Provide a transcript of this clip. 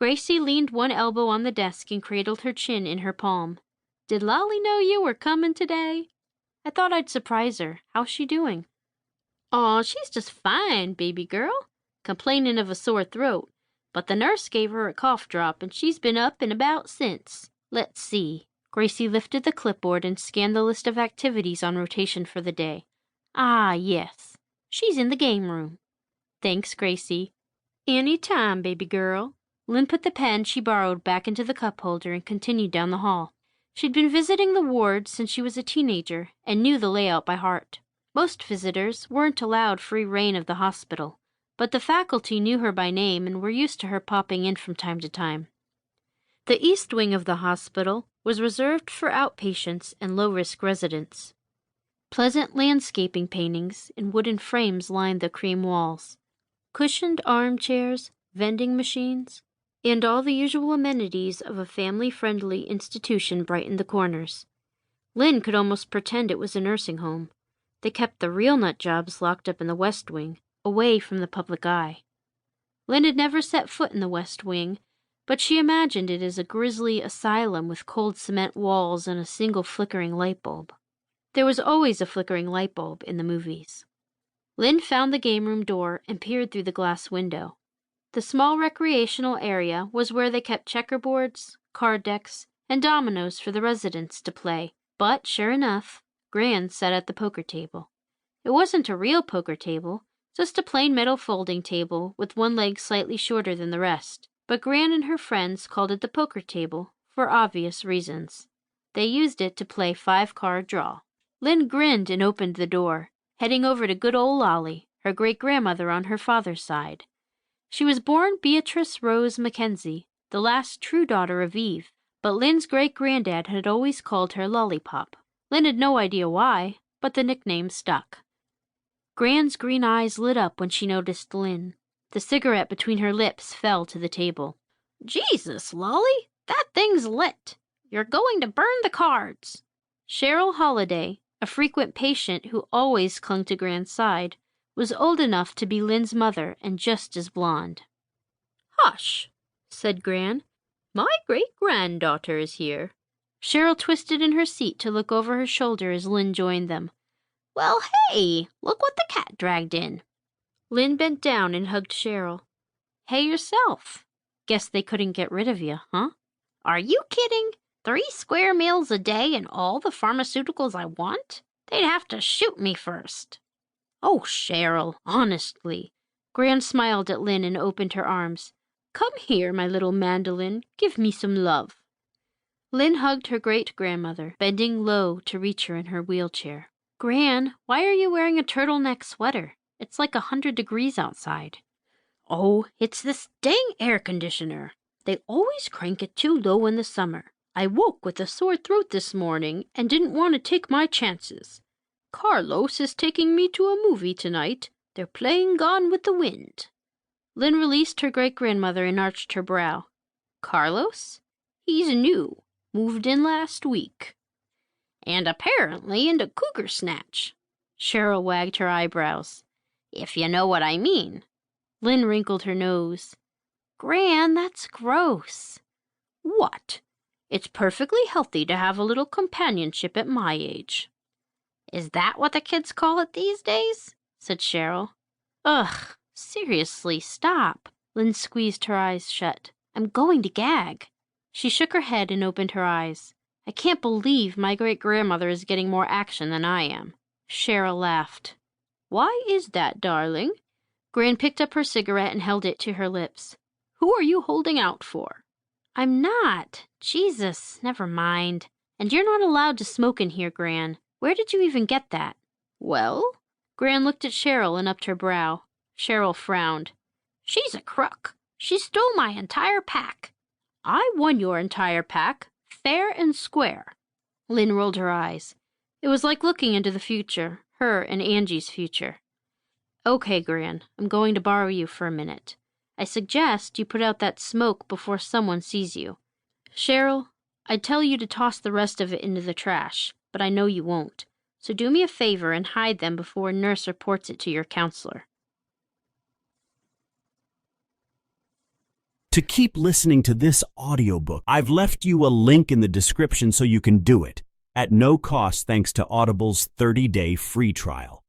Gracie leaned one elbow on the desk and cradled her chin in her palm. Did Lolly know you were coming today? I thought I'd surprise her. How's she doing? Aw, she's just fine, baby girl. Complaining of a sore throat. But the nurse gave her a cough drop, and she's been up and about since. Let's see. Gracie lifted the clipboard and scanned the list of activities on rotation for the day. Ah, yes. She's in the game room. Thanks, Gracie. Any time, baby girl. Lynn put the pen she borrowed back into the cup holder and continued down the hall. She'd been visiting the ward since she was a teenager and knew the layout by heart. Most visitors weren't allowed free rein of the hospital, but the faculty knew her by name and were used to her popping in from time to time. The east wing of the hospital was reserved for outpatients and low-risk residents. Pleasant landscaping paintings in wooden frames lined the cream walls. Cushioned armchairs, vending machines, and all the usual amenities of a family-friendly institution brightened the corners. Lynn could almost pretend it was a nursing home. They kept the real nut jobs locked up in the West Wing, away from the public eye. Lynn had never set foot in the West Wing, but she imagined it as a grisly asylum with cold cement walls and a single flickering light bulb. There was always a flickering light bulb in the movies. Lynn found the game room door and peered through the glass window. The small recreational area was where they kept checkerboards, card decks, and dominoes for the residents to play, but, sure enough, Gran sat at the poker table. It wasn't a real poker table, just a plain metal folding table with one leg slightly shorter than the rest, but Gran and her friends called it the poker table for obvious reasons. They used it to play 5-card draw. Lynn grinned and opened the door, heading over to good old Lolly, her great-grandmother on her father's side. She was born Beatrice Rose Mackenzie, the last true daughter of Eve, but Lynn's great-granddad had always called her Lollipop. Lynn had no idea why, but the nickname stuck. Gran's green eyes lit up when she noticed Lynn. The cigarette between her lips fell to the table. Jesus, Lolly, that thing's lit. You're going to burn the cards. Cheryl Holliday, a frequent patient who always clung to Gran's side, was old enough to be Lynn's mother and just as blonde. Hush, said Gran. My great-granddaughter is here. Cheryl twisted in her seat to look over her shoulder as Lynn joined them. Well, hey, look what the cat dragged in. Lynn bent down and hugged Cheryl. Hey yourself. Guess they couldn't get rid of you, huh? Are you kidding? 3 square meals a day and all the pharmaceuticals I want? They'd have to shoot me first. Oh, Cheryl, honestly. Gran smiled at Lynn and opened her arms. Come here, my little mandolin. Give me some love. Lynn hugged her great-grandmother, bending low to reach her in her wheelchair. Gran, why are you wearing a turtleneck sweater? It's like 100 degrees outside. Oh, it's this dang air conditioner. They always crank it too low in the summer. I woke with a sore throat this morning and didn't want to take my chances. Carlos is taking me to a movie tonight. They're playing Gone with the Wind. Lynn released her great-grandmother and arched her brow. Carlos? He's new. Moved in last week. And apparently into cougar snatch. Cheryl wagged her eyebrows. If you know what I mean. Lynn wrinkled her nose. Gran, that's gross. What? It's perfectly healthy to have a little companionship at my age. Is that what the kids call it these days? Said Cheryl. Ugh, seriously, stop. Lynn squeezed her eyes shut. I'm going to gag. She shook her head and opened her eyes. I can't believe my great-grandmother is getting more action than I am. Cheryl laughed. Why is that, darling? Gran picked up her cigarette and held it to her lips. Who are you holding out for? I'm not. Jesus, never mind. And you're not allowed to smoke in here, Gran. Where did you even get that? Well? Gran looked at Cheryl and upped her brow. Cheryl frowned. She's a crook. She stole my entire pack. I won your entire pack, fair and square. Lynn rolled her eyes. It was like looking into the future, her and Angie's future. Okay, Gran, I'm going to borrow you for a minute. I suggest you put out that smoke before someone sees you. Cheryl, I'd tell you to toss the rest of it into the trash, but I know you won't. So do me a favor and hide them before a nurse reports it to your counselor. To keep listening to this audiobook, I've left you a link in the description so you can do it, at no cost thanks to Audible's 30-day free trial.